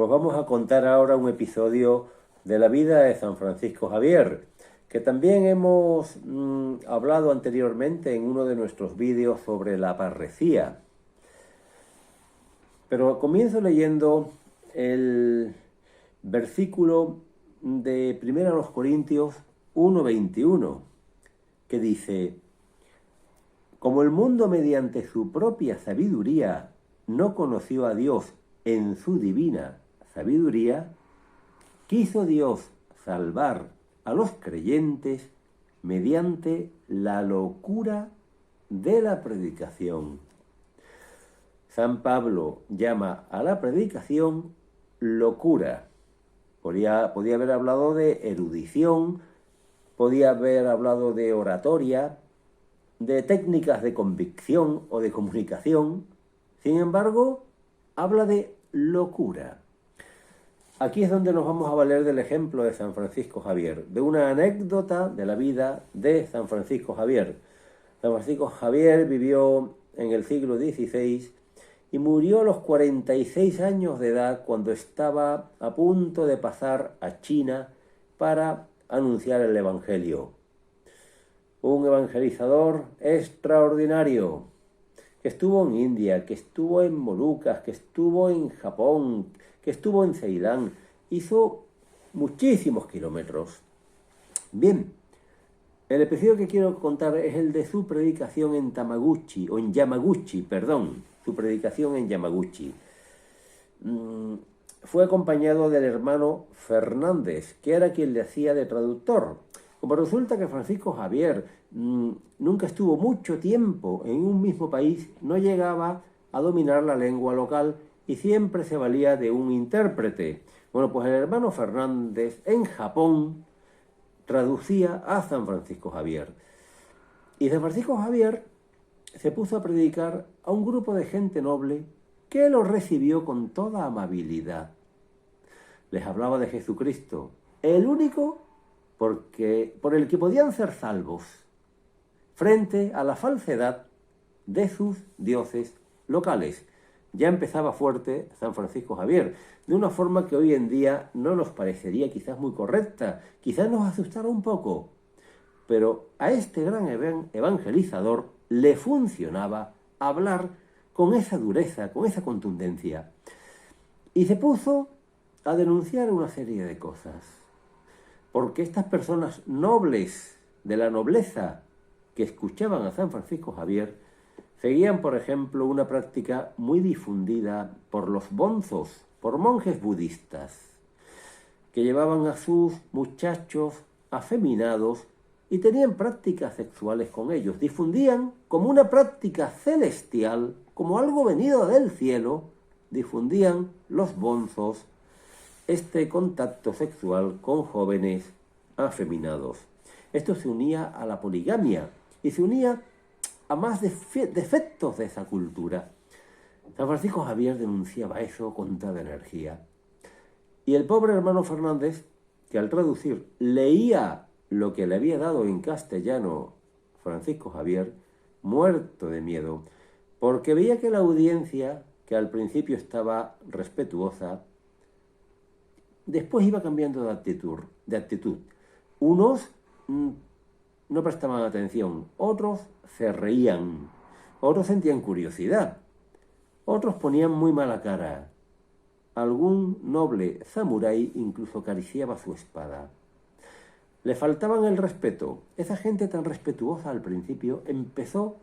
Pues vamos a contar ahora un episodio de la vida de San Francisco Javier, que también hemos hablado anteriormente en uno de nuestros vídeos sobre la parresía. Pero comienzo leyendo el versículo de 1 Corintios 1:21, que dice: como el mundo mediante su propia sabiduría no conoció a Dios en su divina sabiduría, quiso Dios salvar a los creyentes mediante la locura de la predicación. San Pablo llama a la predicación locura. Podía haber hablado de erudición, podía haber hablado de oratoria, de técnicas de convicción o de comunicación. Sin embargo, habla de locura. Aquí es donde nos vamos a valer del ejemplo de San Francisco Javier, de una anécdota de la vida de San Francisco Javier. San Francisco Javier vivió en el siglo XVI y murió a los 46 años de edad, cuando estaba a punto de pasar a China para anunciar el Evangelio. Un evangelizador extraordinario, que estuvo en India, que estuvo en Molucas, que estuvo en Japón, que estuvo en Ceilán. Hizo muchísimos kilómetros. Bien, el episodio que quiero contar es el de su predicación en Yamaguchi, su predicación en Yamaguchi. Fue acompañado del hermano Fernández, que era quien le hacía de traductor. Como resulta que Francisco Javier nunca estuvo mucho tiempo en un mismo país, no llegaba a dominar la lengua local y siempre se valía de un intérprete. Bueno, pues el hermano Fernández en Japón traducía a San Francisco Javier. Y San Francisco Javier se puso a predicar a un grupo de gente noble que lo recibió con toda amabilidad. Les hablaba de Jesucristo, el único por el que podían ser salvos, frente a la falsedad de sus dioses locales. Ya empezaba fuerte San Francisco Javier, de una forma que hoy en día no nos parecería quizás muy correcta, quizás nos asustara un poco, pero a este gran evangelizador le funcionaba hablar con esa dureza, con esa contundencia, y se puso a denunciar una serie de cosas. Porque estas personas nobles, de la nobleza, que escuchaban a San Francisco Javier, seguían, por ejemplo, una práctica muy difundida por los bonzos, por monjes budistas, que llevaban a sus muchachos afeminados y tenían prácticas sexuales con ellos. Difundían como una práctica celestial, como algo venido del cielo, difundían los bonzos este contacto sexual con jóvenes afeminados. Esto se unía a la poligamia y se unía a más defectos de esa cultura. San Francisco Javier denunciaba eso con toda energía. Y el pobre hermano Fernández, que al traducir leía lo que le había dado en castellano Francisco Javier, muerto de miedo, porque veía que la audiencia, que al principio estaba respetuosa, después iba cambiando de actitud. Unos no prestaban atención, otros se reían, otros sentían curiosidad, otros ponían muy mala cara. Algún noble samurái incluso acariciaba su espada. Le faltaban el respeto. Esa gente tan respetuosa al principio empezó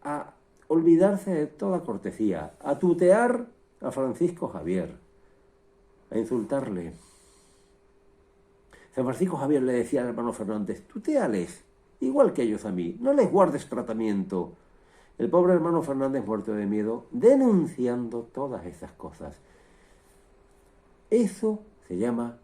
a olvidarse de toda cortesía, a tutear a Francisco Javier, a insultarle. San Francisco Javier le decía al hermano Fernández: tutéales, igual que ellos a mí, no les guardes tratamiento. El pobre hermano Fernández, muerto de miedo, denunciando todas esas cosas. Eso se llama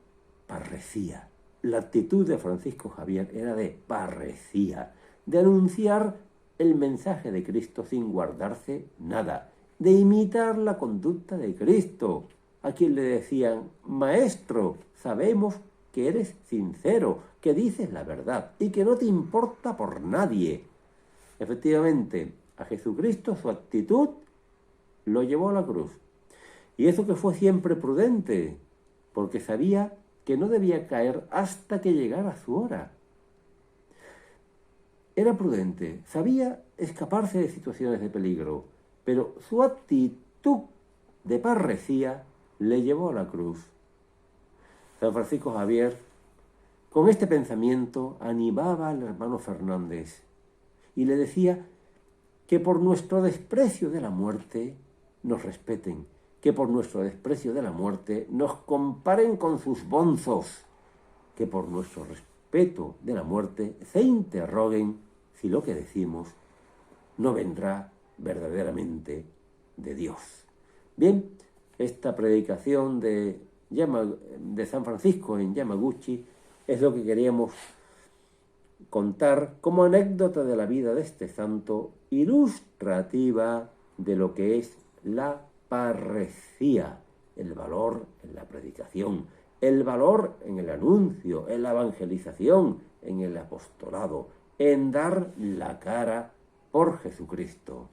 parresía. La actitud de Francisco Javier era de parresía, de anunciar el mensaje de Cristo sin guardarse nada, de imitar la conducta de Cristo, a quien le decían: maestro, sabemos que eres sincero, que dices la verdad y que no te importa por nadie. Efectivamente, a Jesucristo su actitud lo llevó a la cruz. Y eso que fue siempre prudente, porque sabía que no debía caer hasta que llegara su hora. Era prudente, sabía escaparse de situaciones de peligro, pero su actitud de parresía le llevó a la cruz. San Francisco Javier, con este pensamiento, animaba al hermano Fernández y le decía que por nuestro desprecio de la muerte nos respeten, que por nuestro desprecio de la muerte nos comparen con sus bonzos, que por nuestro respeto de la muerte se interroguen si lo que decimos no vendrá verdaderamente de Dios. Bien, esta predicación de San Francisco en Yamaguchi es lo que queríamos contar como anécdota de la vida de este santo, ilustrativa de lo que es la parresía, el valor en la predicación, el valor en el anuncio, en la evangelización, en el apostolado, en dar la cara por Jesucristo.